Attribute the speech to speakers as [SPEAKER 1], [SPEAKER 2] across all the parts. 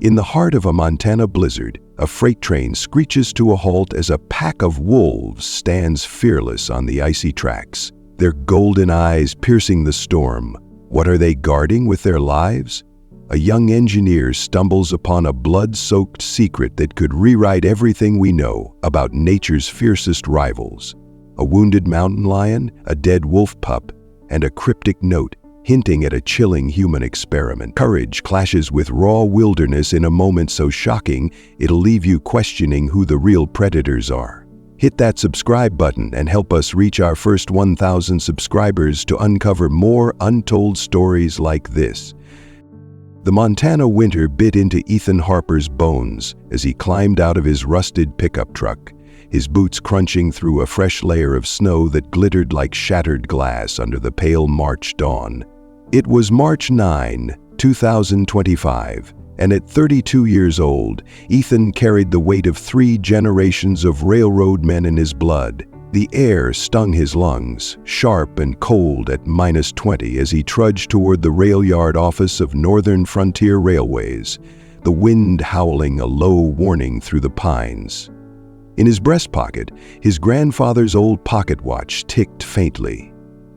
[SPEAKER 1] In the heart of a Montana blizzard, a freight train screeches to a halt as a pack of wolves stands fearless on the icy tracks, their golden eyes piercing the storm. What are they guarding with their lives? A young engineer stumbles upon a blood-soaked secret that could rewrite everything we know about nature's fiercest rivals. A wounded mountain lion, a dead wolf pup, and a cryptic note hinting at a chilling human experiment. Courage clashes with raw wilderness in a moment so shocking, it'll leave you questioning who the real predators are. Hit that subscribe button and help us reach our first 1,000 subscribers to uncover more untold stories like this. The Montana winter bit into Ethan Harper's bones as he climbed out of his rusted pickup truck, his boots crunching through a fresh layer of snow that glittered like shattered glass under the pale March dawn. It was March 9, 2025, and at 32 years old, Ethan carried the weight of 3 generations of railroad men in his blood. The air stung his lungs, sharp and cold at -20 as he trudged toward the rail yard office of Northern Frontier Railways, the wind howling a low warning through the pines. In his breast pocket, his grandfather's old pocket watch ticked faintly,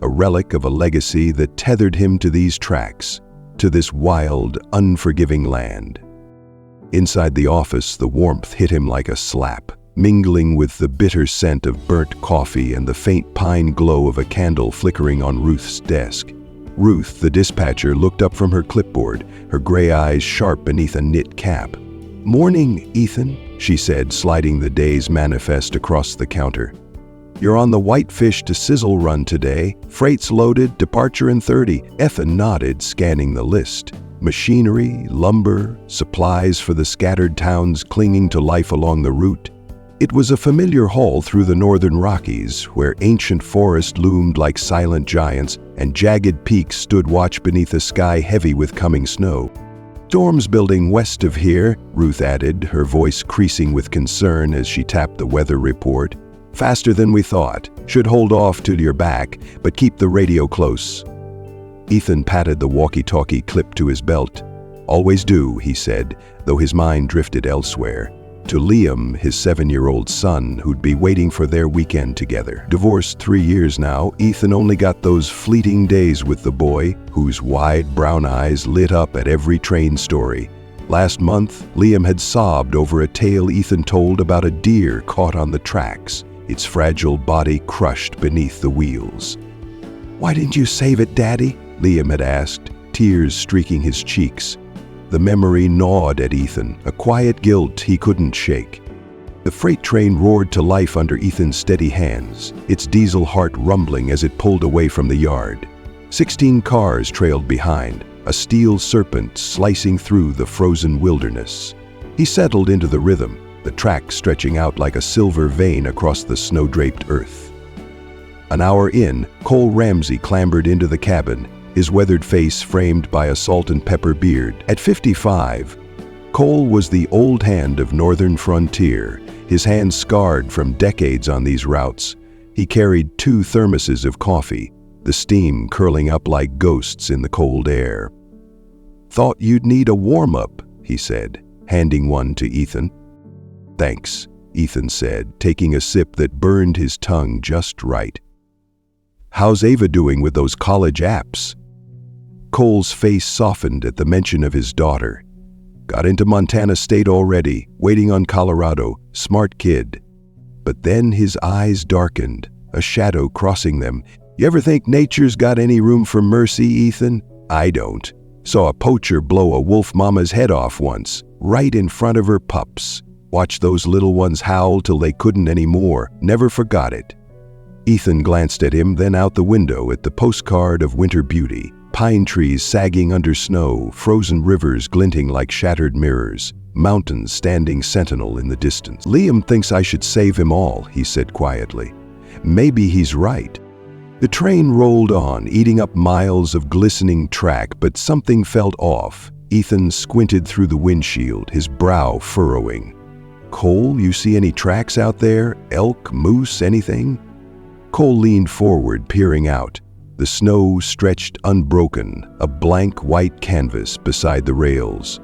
[SPEAKER 1] a relic of a legacy that tethered him to these tracks, to this wild, unforgiving land. Inside the office, the warmth hit him like a slap, mingling with the bitter scent of burnt coffee and the faint pine glow of a candle flickering on Ruth's desk. Ruth, the dispatcher, looked up from her clipboard, her gray eyes sharp beneath a knit cap. "Morning, Ethan," she said, sliding the day's manifest across the counter. "You're on the Whitefish to Sizzle run today. Freight's loaded, departure in 30. Ethan nodded, scanning the list. Machinery, lumber, supplies for the scattered towns clinging to life along the route. It was a familiar haul through the northern Rockies, where ancient forests loomed like silent giants and jagged peaks stood watch beneath a sky heavy with coming snow. "Storms building west of here," Ruth added, her voice creasing with concern as she tapped the weather report. "Faster than we thought. Should hold off till you're back, but keep the radio close." Ethan patted the walkie-talkie clipped to his belt. "Always do," he said, though his mind drifted elsewhere. To Liam, his 7-year-old son, who'd be waiting for their weekend together. Divorced 3 years now, Ethan only got those fleeting days with the boy, whose wide brown eyes lit up at every train story. Last month, Liam had sobbed over a tale Ethan told about a deer caught on the tracks, its fragile body crushed beneath the wheels. "Why didn't you save it, Daddy?" Liam had asked, tears streaking his cheeks. The memory gnawed at Ethan, a quiet guilt he couldn't shake. The freight train roared to life under Ethan's steady hands, its diesel heart rumbling as it pulled away from the yard. 16 cars trailed behind, a steel serpent slicing through the frozen wilderness. He settled into the rhythm, the track stretching out like a silver vein across the snow-draped earth. An hour in, Cole Ramsey clambered into the cabin, his weathered face framed by a salt and pepper beard. At 55, Cole was the old hand of Northern Frontier, his hands scarred from decades on these routes. He carried 2 thermoses of coffee, the steam curling up like ghosts in the cold air. "Thought you'd need a warm-up," he said, handing one to Ethan. "Thanks," Ethan said, taking a sip that burned his tongue just right. "How's Ava doing with those college apps?" Cole's face softened at the mention of his daughter. "Got into Montana State already, waiting on Colorado, smart kid." But then his eyes darkened, a shadow crossing them. "You ever think nature's got any room for mercy, Ethan? I don't. Saw a poacher blow a wolf mama's head off once, right in front of her pups. Watched those little ones howl till they couldn't anymore. Never forgot it." Ethan glanced at him, then out the window at the postcard of winter beauty. Pine trees sagging under snow, frozen rivers glinting like shattered mirrors, mountains standing sentinel in the distance. "Liam thinks I should save him all," he said quietly. "Maybe he's right." The train rolled on, eating up miles of glistening track, but something felt off. Ethan squinted through the windshield, his brow furrowing. "Cole, you see any tracks out there? Elk, moose, anything?" Cole leaned forward, peering out. The snow stretched unbroken, a blank white canvas beside the rails.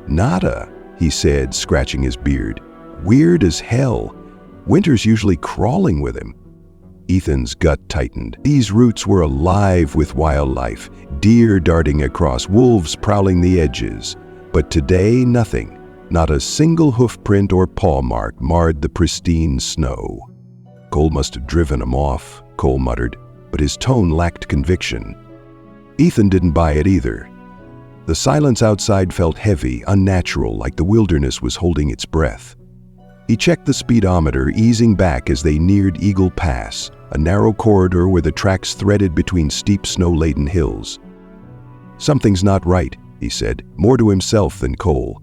[SPEAKER 1] "Nada," he said, scratching his beard. "Weird as hell. Winter's usually crawling with him." Ethan's gut tightened. These routes were alive with wildlife, deer darting across, wolves prowling the edges. But today, nothing. Not a single hoof print or paw mark marred the pristine snow. "Cole must have driven him off," Cole muttered, but his tone lacked conviction. Ethan didn't buy it either. The silence outside felt heavy, unnatural, like the wilderness was holding its breath. He checked the speedometer, easing back as they neared Eagle Pass, a narrow corridor where the tracks threaded between steep snow-laden hills. "Something's not right," he said, more to himself than Cole.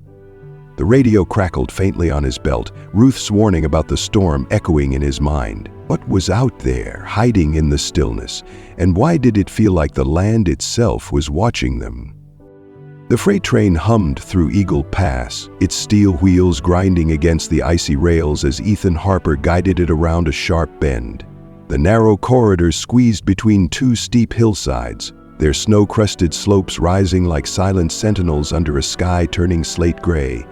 [SPEAKER 1] The radio crackled faintly on his belt, Ruth's warning about the storm echoing in his mind. What was out there, hiding in the stillness, and why did it feel like the land itself was watching them? The freight train hummed through Eagle Pass, its steel wheels grinding against the icy rails as Ethan Harper guided it around a sharp bend. The narrow corridors squeezed between two steep hillsides, their snow-crusted slopes rising like silent sentinels under a sky turning slate gray.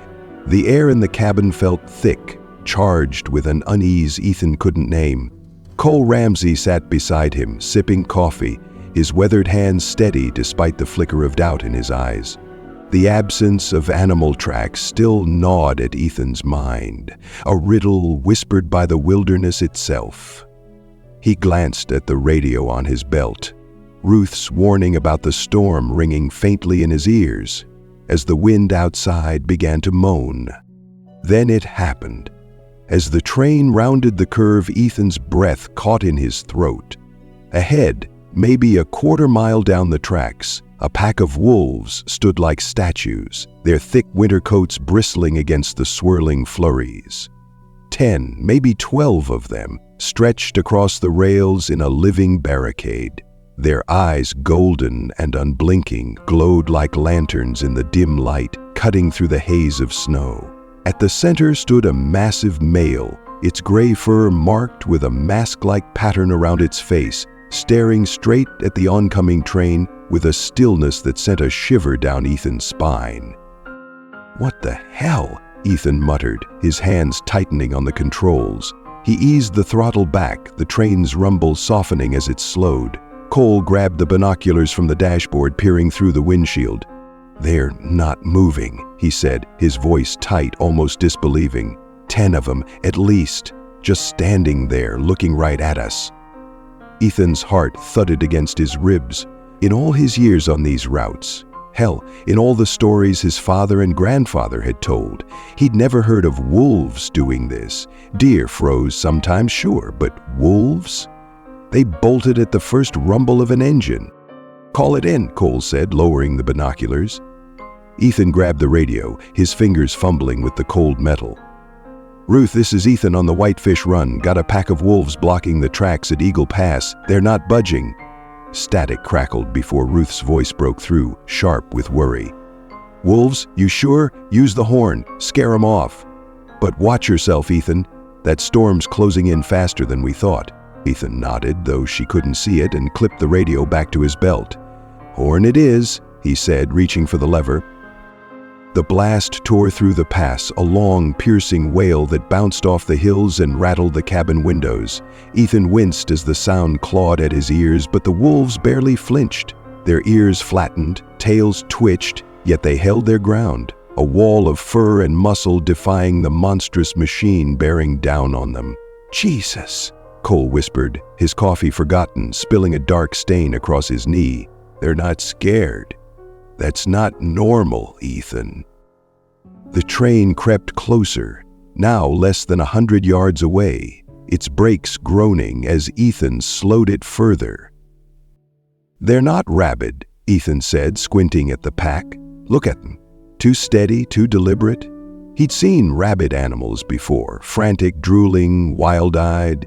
[SPEAKER 1] The air in the cabin felt thick, charged with an unease Ethan couldn't name. Cole Ramsey sat beside him, sipping coffee, his weathered hands steady despite the flicker of doubt in his eyes. The absence of animal tracks still gnawed at Ethan's mind, a riddle whispered by the wilderness itself. He glanced at the radio on his belt, Ruth's warning about the storm ringing faintly in his ears as the wind outside began to moan. Then it happened. As the train rounded the curve, Ethan's breath caught in his throat. Ahead, maybe a quarter-mile down the tracks, a pack of wolves stood like statues, their thick winter coats bristling against the swirling flurries. 10, maybe 12 of them, stretched across the rails in a living barricade. Their eyes, golden and unblinking, glowed like lanterns in the dim light, cutting through the haze of snow. At the center stood a massive male, its gray fur marked with a mask-like pattern around its face, staring straight at the oncoming train with a stillness that sent a shiver down Ethan's spine. "What the hell?" Ethan muttered, his hands tightening on the controls. He eased the throttle back, the train's rumble softening as it slowed. Cole grabbed the binoculars from the dashboard, peering through the windshield. "They're not moving," he said, his voice tight, almost disbelieving. 10 of them, at least, just standing there, looking right at us. Ethan's heart thudded against his ribs. In all his years on these routes, hell, in all the stories his father and grandfather had told, he'd never heard of wolves doing this. Deer froze sometimes, sure, but wolves? They bolted at the first rumble of an engine. "Call it in," Cole said, lowering the binoculars. Ethan grabbed the radio, his fingers fumbling with the cold metal. "Ruth, this is Ethan on the Whitefish Run. Got a pack of wolves blocking the tracks at Eagle Pass. They're not budging." Static crackled before Ruth's voice broke through, sharp with worry. "Wolves? You sure? Use the horn. Scare 'em off. But watch yourself, Ethan. That storm's closing in faster than we thought." Ethan nodded, though she couldn't see it, and clipped the radio back to his belt. "Horn it is," he said, reaching for the lever. The blast tore through the pass, a long, piercing wail that bounced off the hills and rattled the cabin windows. Ethan winced as the sound clawed at his ears, but the wolves barely flinched. Their ears flattened, tails twitched, yet they held their ground, a wall of fur and muscle defying the monstrous machine bearing down on them. "Jesus," Cole whispered, his coffee forgotten, spilling a dark stain across his knee. "They're not scared. That's not normal, Ethan." The train crept closer, now less than 100 yards away, its brakes groaning as Ethan slowed it further. "They're not rabid," Ethan said, squinting at the pack. "Look at them. Too steady, too deliberate." He'd seen rabid animals before, frantic, drooling, wild-eyed.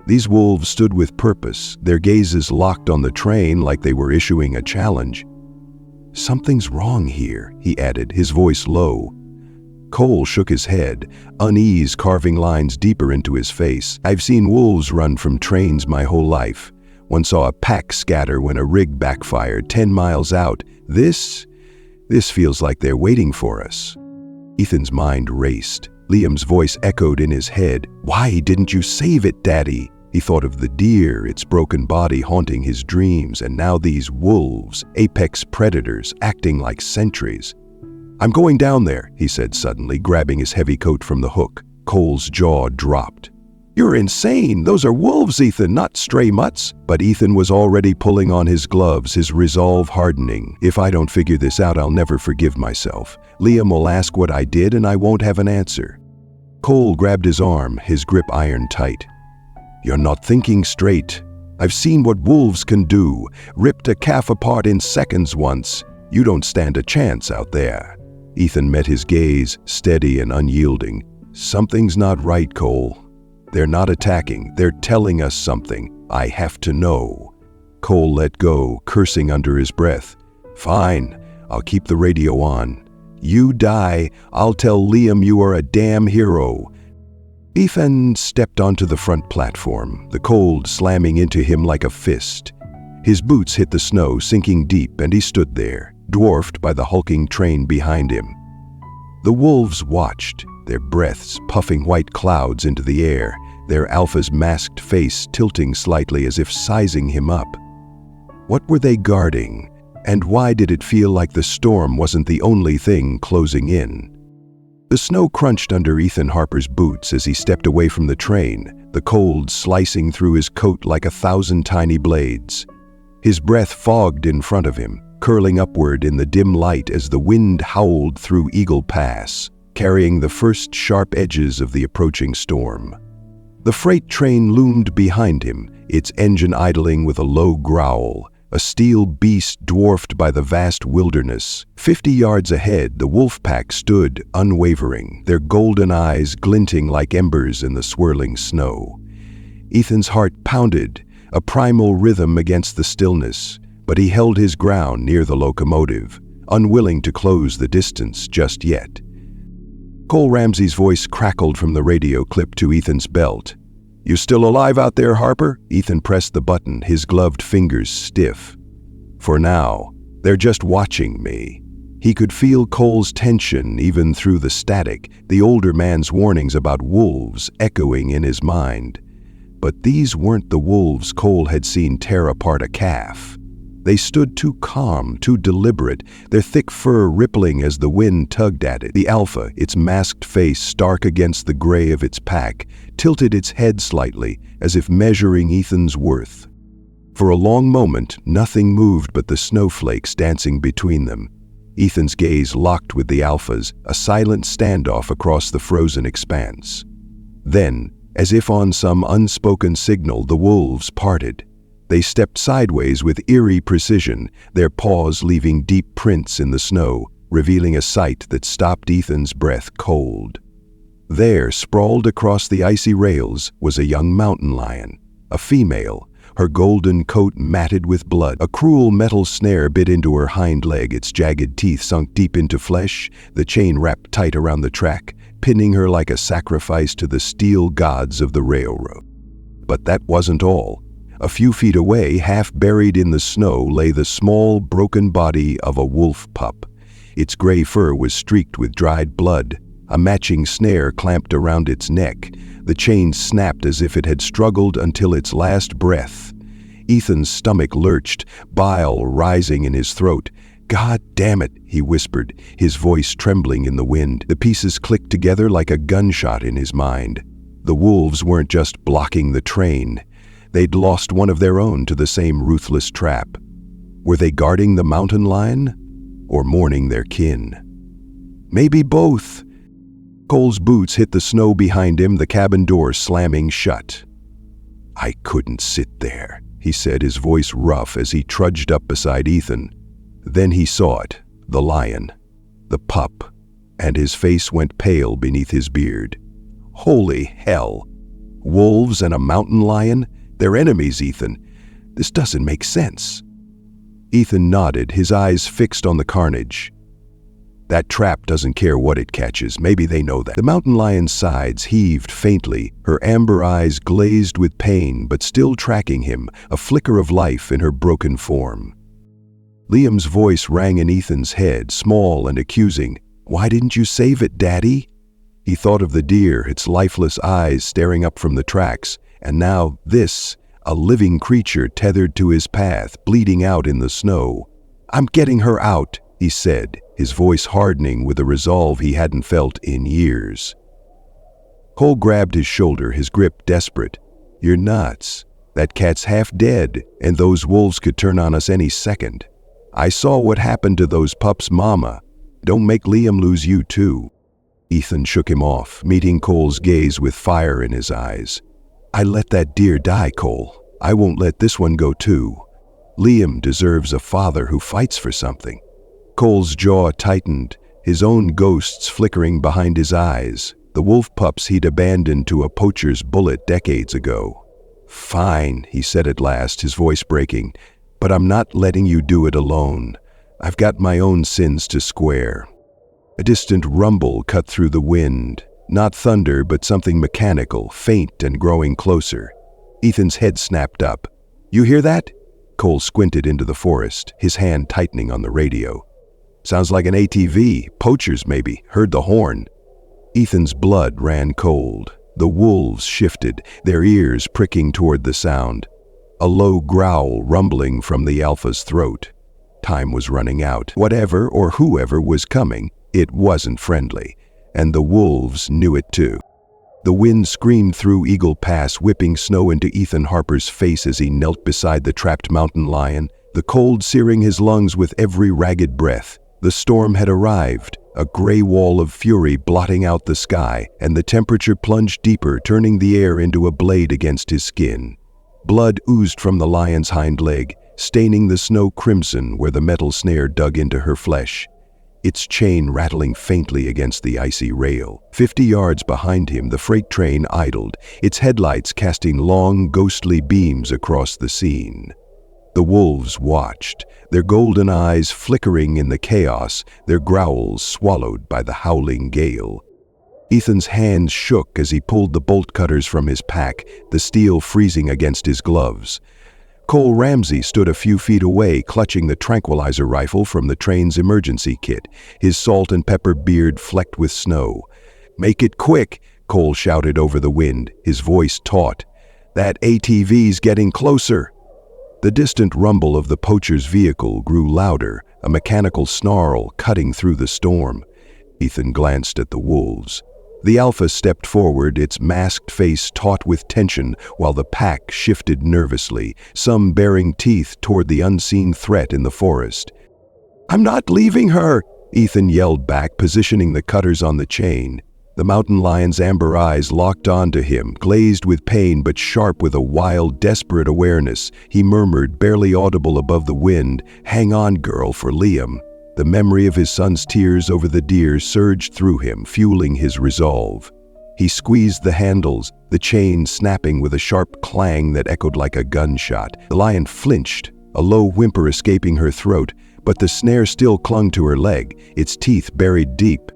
[SPEAKER 1] These wolves stood with purpose, their gazes locked on the train like they were issuing a challenge. "Something's wrong here," he added, his voice low. Cole shook his head, unease carving lines deeper into his face. "I've seen wolves run from trains my whole life. One saw a pack scatter when a rig backfired 10 miles out. This feels like they're waiting for us." Ethan's mind raced. Liam's voice echoed in his head. "Why didn't you save it, Daddy?" He thought of the deer, its broken body haunting his dreams, and now these wolves, apex predators, acting like sentries. "I'm going down there," he said suddenly, grabbing his heavy coat from the hook. Cole's jaw dropped. "You're insane! Those are wolves, Ethan, not stray mutts!" But Ethan was already pulling on his gloves, his resolve hardening. "If I don't figure this out, I'll never forgive myself. Liam will ask what I did, and I won't have an answer." Cole grabbed his arm, his grip iron tight. "You're not thinking straight. I've seen what wolves can do. Ripped a calf apart in seconds once. You don't stand a chance out there." Ethan met his gaze, steady and unyielding. "Something's not right, Cole. They're not attacking. They're telling us something. I have to know." Cole let go, cursing under his breath. "Fine, I'll keep the radio on. You die, I'll tell Liam you are a damn hero." Ethan stepped onto the front platform, the cold slamming into him like a fist. His boots hit the snow, sinking deep, and he stood there, dwarfed by the hulking train behind him. The wolves watched, their breaths puffing white clouds into the air, their alpha's masked face tilting slightly as if sizing him up. What were they guarding, and why did it feel like the storm wasn't the only thing closing in? The snow crunched under Ethan Harper's boots as he stepped away from the train, the cold slicing through his coat like 1,000 tiny blades. His breath fogged in front of him, curling upward in the dim light as the wind howled through Eagle Pass, carrying the first sharp edges of the approaching storm. The freight train loomed behind him, its engine idling with a low growl, a steel beast dwarfed by the vast wilderness. 50 yards ahead, the wolf pack stood, unwavering, their golden eyes glinting like embers in the swirling snow. Ethan's heart pounded, a primal rhythm against the stillness, but he held his ground near the locomotive, unwilling to close the distance just yet. Cole Ramsey's voice crackled from the radio clip to Ethan's belt. "You still alive out there, Harper?" Ethan pressed the button, his gloved fingers stiff. "For now, they're just watching me." He could feel Cole's tension even through the static, the older man's warnings about wolves echoing in his mind. But these weren't the wolves Cole had seen tear apart a calf. They stood too calm, too deliberate, their thick fur rippling as the wind tugged at it. The alpha, its masked face stark against the gray of its pack, tilted its head slightly, as if measuring Ethan's worth. For a long moment, nothing moved but the snowflakes dancing between them. Ethan's gaze locked with the alpha's, a silent standoff across the frozen expanse. Then, as if on some unspoken signal, the wolves parted. They stepped sideways with eerie precision, their paws leaving deep prints in the snow, revealing a sight that stopped Ethan's breath cold. There, sprawled across the icy rails, was a young mountain lion, a female, her golden coat matted with blood. A cruel metal snare bit into her hind leg, its jagged teeth sunk deep into flesh, the chain wrapped tight around the track, pinning her like a sacrifice to the steel gods of the railroad. But that wasn't all. A few feet away, half buried in the snow, lay the small, broken body of a wolf pup. Its gray fur was streaked with dried blood, a matching snare clamped around its neck. The chain snapped as if it had struggled until its last breath. Ethan's stomach lurched, bile rising in his throat. "God damn it," he whispered, his voice trembling in the wind. The pieces clicked together like a gunshot in his mind. The wolves weren't just blocking the train. They'd lost one of their own to the same ruthless trap. Were they guarding the mountain lion, or mourning their kin? Maybe both. Cole's boots hit the snow behind him, the cabin door slamming shut. "I couldn't sit there," he said, his voice rough as he trudged up beside Ethan. Then he saw it, the lion, the pup, and his face went pale beneath his beard. Holy hell! Wolves and a mountain lion? They're enemies, Ethan. This doesn't make sense. Ethan nodded, his eyes fixed on the carnage. That trap doesn't care what it catches. Maybe they know that. The mountain lion's sides heaved faintly, her amber eyes glazed with pain but still tracking him, a flicker of life in her broken form. Liam's voice rang in Ethan's head, small and accusing. "Why didn't you save it, Daddy?" He thought of the deer, its lifeless eyes staring up from the tracks, and now this, a living creature tethered to his path, bleeding out in the snow. "I'm getting her out," he said, his voice hardening with a resolve he hadn't felt in years. Cole grabbed his shoulder, his grip desperate. "You're nuts. That cat's half dead, and those wolves could turn on us any second. I saw what happened to those pups' mama. Don't make Liam lose you too." Ethan shook him off, meeting Cole's gaze with fire in his eyes. "I let that deer die, Cole. I won't let this one go too. Liam deserves a father who fights for something." Cole's jaw tightened, his own ghosts flickering behind his eyes, the wolf pups he'd abandoned to a poacher's bullet decades ago. "Fine," he said at last, his voice breaking, "but I'm not letting you do it alone. I've got my own sins to square." A distant rumble cut through the wind, not thunder but something mechanical, faint and growing closer. Ethan's head snapped up. "You hear that?" Cole squinted into the forest, his hand tightening on the radio. "Sounds like an ATV, poachers maybe, heard the horn." Ethan's blood ran cold. The wolves shifted, their ears pricking toward the sound. A low growl rumbling from the alpha's throat. Time was running out. Whatever or whoever was coming, it wasn't friendly, and the wolves knew it too. The wind screamed through Eagle Pass, whipping snow into Ethan Harper's face as he knelt beside the trapped mountain lion, the cold searing his lungs with every ragged breath. The storm had arrived, a gray wall of fury blotting out the sky, and the temperature plunged deeper, turning the air into a blade against his skin. Blood oozed from the lion's hind leg, staining the snow crimson where the metal snare dug into her flesh. Its chain rattling faintly against the icy rail. 50 yards behind him, the freight train idled, its headlights casting long, ghostly beams across the scene. The wolves watched, their golden eyes flickering in the chaos, their growls swallowed by the howling gale. Ethan's hands shook as he pulled the bolt cutters from his pack, the steel freezing against his gloves. Cole Ramsey stood a few feet away, clutching the tranquilizer rifle from the train's emergency kit, his salt and pepper beard flecked with snow. "Make it quick," Cole shouted over the wind, his voice taut. "That ATV's getting closer." The distant rumble of the poacher's vehicle grew louder, a mechanical snarl cutting through the storm. Ethan glanced at the wolves. The alpha stepped forward, its masked face taut with tension, while the pack shifted nervously, some baring teeth toward the unseen threat in the forest. "I'm not leaving her!" Ethan yelled back, positioning the cutters on the chain. The mountain lion's amber eyes locked onto him, glazed with pain but sharp with a wild, desperate awareness. He murmured, barely audible above the wind, "Hang on, girl, for Liam." The memory of his son's tears over the deer surged through him, fueling his resolve. He squeezed the handles, the chain snapping with a sharp clang that echoed like a gunshot. The lion flinched, a low whimper escaping her throat, but the snare still clung to her leg, its teeth buried deep.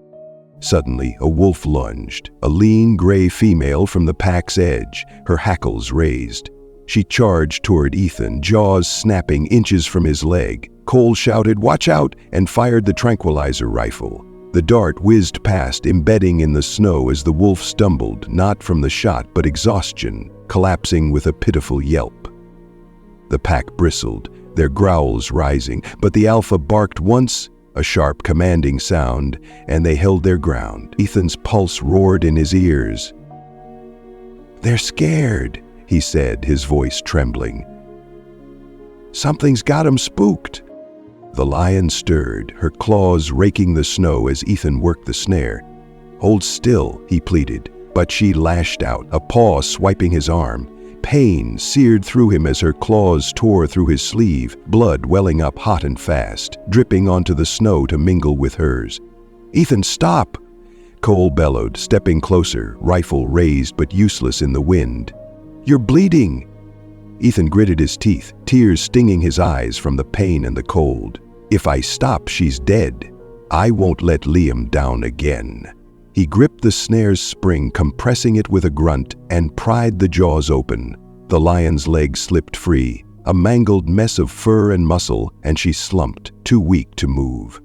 [SPEAKER 1] Suddenly, a wolf lunged, a lean gray female from the pack's edge, her hackles raised. She charged toward Ethan, jaws snapping inches from his leg. Cole shouted, "Watch out!" and fired the tranquilizer rifle. The dart whizzed past, embedding in the snow as the wolf stumbled, not from the shot but exhaustion, collapsing with a pitiful yelp. The pack bristled, their growls rising, but the alpha barked once, a sharp, commanding sound, and they held their ground. Ethan's pulse roared in his ears. "They're scared," he said, his voice trembling. "Something's got 'em spooked." The lion stirred, her claws raking the snow as Ethan worked the snare. "Hold still," he pleaded, but she lashed out, a paw swiping his arm. Pain seared through him as her claws tore through his sleeve, blood welling up hot and fast, dripping onto the snow to mingle with hers. "Ethan, stop!" Cole bellowed, stepping closer, rifle raised but useless in the wind. "You're bleeding!" Ethan gritted his teeth, tears stinging his eyes from the pain and the cold. "If I stop, she's dead. I won't let Liam down again." He gripped the snare's spring, compressing it with a grunt, and pried the jaws open. The lion's leg slipped free, a mangled mess of fur and muscle, and she slumped, too weak to move.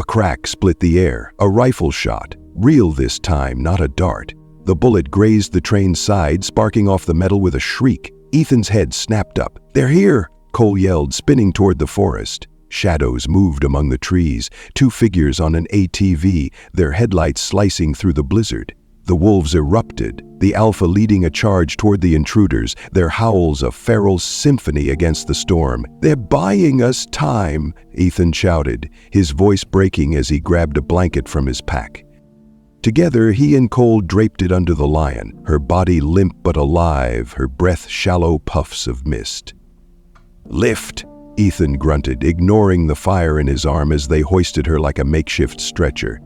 [SPEAKER 1] A crack split the air, a rifle shot, real this time, not a dart. The bullet grazed the train's side, sparking off the metal with a shriek. Ethan's head snapped up. "They're here!" Cole yelled, spinning toward the forest. Shadows moved among the trees, two figures on an ATV, their headlights slicing through the blizzard. The wolves erupted, the alpha leading a charge toward the intruders, their howls a feral symphony against the storm. "They're buying us time," Ethan shouted, his voice breaking as he grabbed a blanket from his pack. Together, he and Cole draped it under the lion, her body limp but alive, her breath shallow puffs of mist. "Lift," Ethan grunted, ignoring the fire in his arm as they hoisted her like a makeshift stretcher.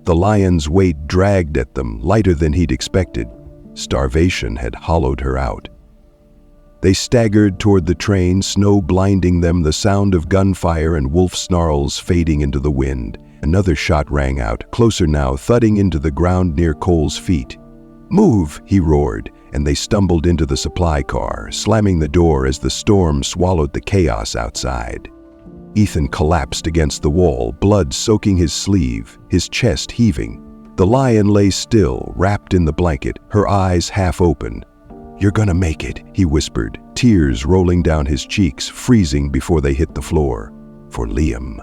[SPEAKER 1] The lion's weight dragged at them, lighter than he'd expected. Starvation had hollowed her out. They staggered toward the train, snow blinding them, the sound of gunfire and wolf snarls fading into the wind. Another shot rang out, closer now, thudding into the ground near Cole's feet. "Move!" he roared, and they stumbled into the supply car, slamming the door as the storm swallowed the chaos outside. Ethan collapsed against the wall, blood soaking his sleeve, his chest heaving. The lion lay still, wrapped in the blanket, her eyes half open. "You're gonna make it," he whispered, tears rolling down his cheeks, freezing before they hit the floor. For Liam.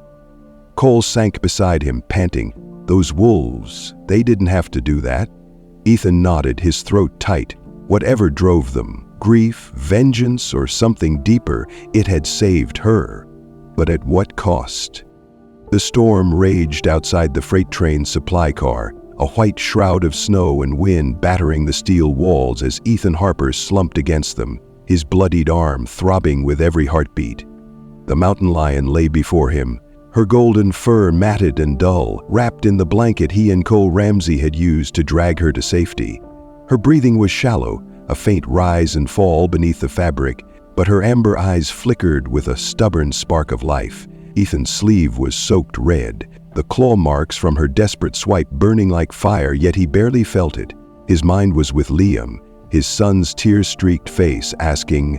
[SPEAKER 1] Cole sank beside him, panting. Those wolves, they didn't have to do that. Ethan nodded, his throat tight. Whatever drove them, grief, vengeance, or something deeper, it had saved her. But at what cost? The storm raged outside the freight train's supply car, a white shroud of snow and wind battering the steel walls as Ethan Harper slumped against them, his bloodied arm throbbing with every heartbeat. The mountain lion lay before him, her golden fur matted and dull, wrapped in the blanket he and Cole Ramsey had used to drag her to safety. Her breathing was shallow, a faint rise and fall beneath the fabric, but her amber eyes flickered with a stubborn spark of life. Ethan's sleeve was soaked red, the claw marks from her desperate swipe burning like fire, yet he barely felt it. His mind was with Liam, his son's tear-streaked face, asking,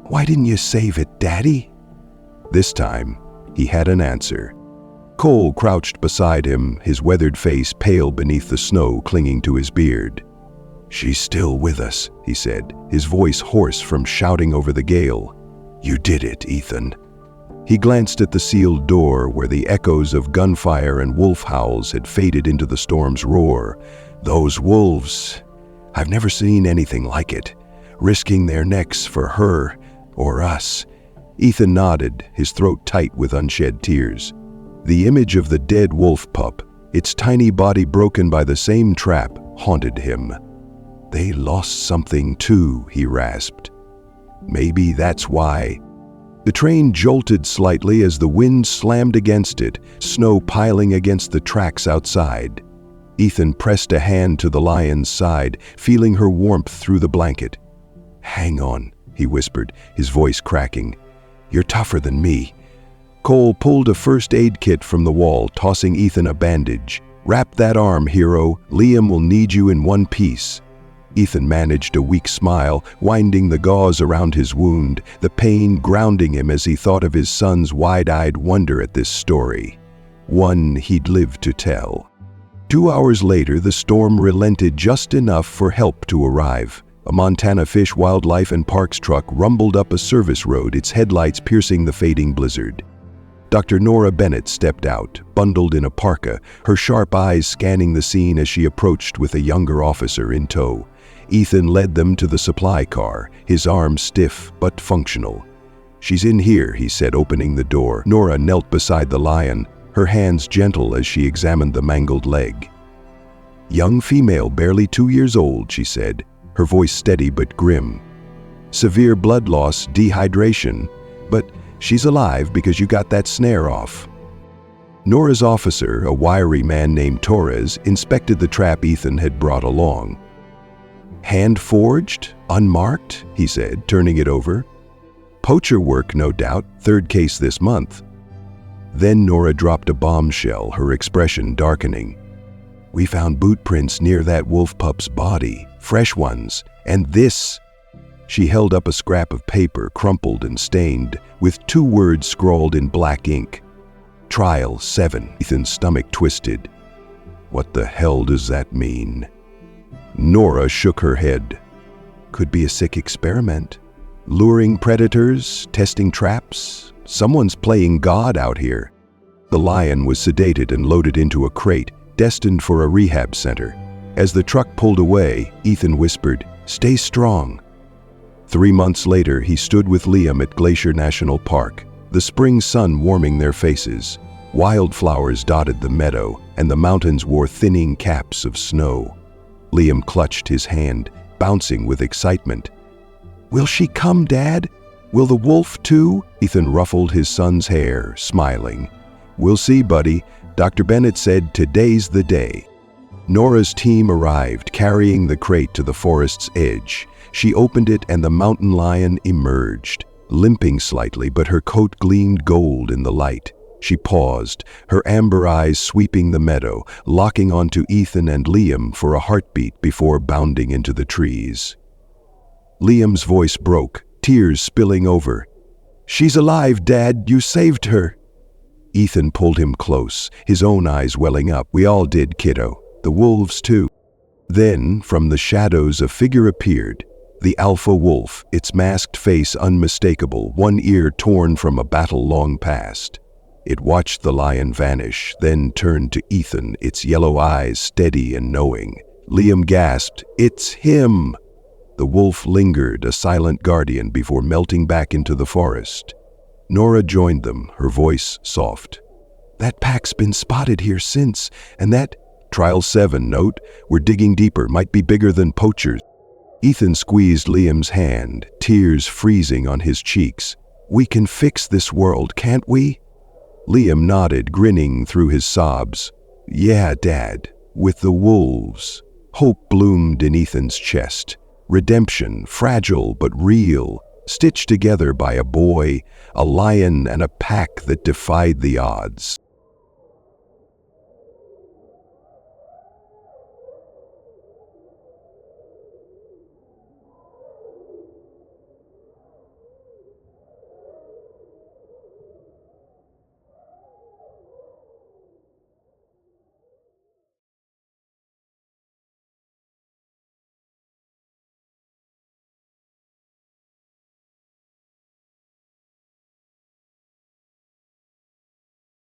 [SPEAKER 1] "Why didn't you save it, Daddy?" This time, he had an answer. Cole crouched beside him, his weathered face pale beneath the snow clinging to his beard. "She's still with us," he said, his voice hoarse from shouting over the gale. "You did it, Ethan." He glanced at the sealed door where the echoes of gunfire and wolf howls had faded into the storm's roar. Those wolves, I've never seen anything like it, risking their necks for her or us. Ethan nodded, his throat tight with unshed tears. The image of the dead wolf pup, its tiny body broken by the same trap, haunted him. "They lost something too," he rasped. "Maybe that's why." The train jolted slightly as the wind slammed against it, snow piling against the tracks outside. Ethan pressed a hand to the lion's side, feeling her warmth through the blanket. "Hang on," he whispered, his voice cracking. "You're tougher than me." Cole pulled a first aid kit from the wall, tossing Ethan a bandage. "Wrap that arm, hero. Liam will need you in one piece." Ethan managed a weak smile, winding the gauze around his wound, the pain grounding him as he thought of his son's wide-eyed wonder at this story. One he'd lived to tell. 2 hours later, the storm relented just enough for help to arrive. A Montana Fish, Wildlife and Parks truck rumbled up a service road, its headlights piercing the fading blizzard. Dr. Nora Bennett stepped out, bundled in a parka, her sharp eyes scanning the scene as she approached with a younger officer in tow. Ethan led them to the supply car, his arm stiff but functional. "She's in here," he said, opening the door. Nora knelt beside the lion, her hands gentle as she examined the mangled leg. "Young female, barely 2 years old," she said, her voice steady but grim. "Severe blood loss, dehydration, but she's alive because you got that snare off." Nora's officer, a wiry man named Torres, inspected the trap Ethan had brought along. "Hand-forged? Unmarked?" he said, turning it over. "Poacher work, no doubt. 3rd case this month." Then Nora dropped a bombshell, her expression darkening. "We found boot prints near that wolf pup's body, fresh ones, and this." She held up a scrap of paper, crumpled and stained, with 2 words scrawled in black ink. Trial 7. Ethan's stomach twisted. What the hell does that mean? Nora shook her head. Could be a sick experiment. Luring predators, testing traps. Someone's playing God out here. The lion was sedated and loaded into a crate, destined for a rehab center. As the truck pulled away, Ethan whispered, "Stay strong." 3 months later, he stood with Liam at Glacier National Park, the spring sun warming their faces. Wildflowers dotted the meadow, and the mountains wore thinning caps of snow. Liam clutched his hand, bouncing with excitement. "Will she come, Dad? Will the wolf too?" Ethan ruffled his son's hair, smiling. "We'll see, buddy. Dr. Bennett said today's the day." Nora's team arrived, carrying the crate to the forest's edge. She opened it and the mountain lion emerged, limping slightly, but her coat gleamed gold in the light. She paused, her amber eyes sweeping the meadow, locking onto Ethan and Liam for a heartbeat before bounding into the trees. Liam's voice broke, tears spilling over. "She's alive, Dad. You saved her." Ethan pulled him close, his own eyes welling up. "We all did, kiddo. The wolves, too." Then, from the shadows, a figure appeared. The alpha wolf, its masked face unmistakable, one ear torn from a battle long past. It watched the lion vanish, then turned to Ethan, its yellow eyes steady and knowing. Liam gasped, "It's him!" The wolf lingered, a silent guardian, before melting back into the forest. Nora joined them, her voice soft. "That pack's been spotted here since, and that Trial 7 note, we're digging deeper, might be bigger than poachers." Ethan squeezed Liam's hand, tears freezing on his cheeks. "We can fix this world, can't we?" Liam nodded, grinning through his sobs. "Yeah, Dad, with the wolves." Hope bloomed in Ethan's chest. Redemption, fragile but real, stitched together by a boy, a lion, and a pack that defied the odds.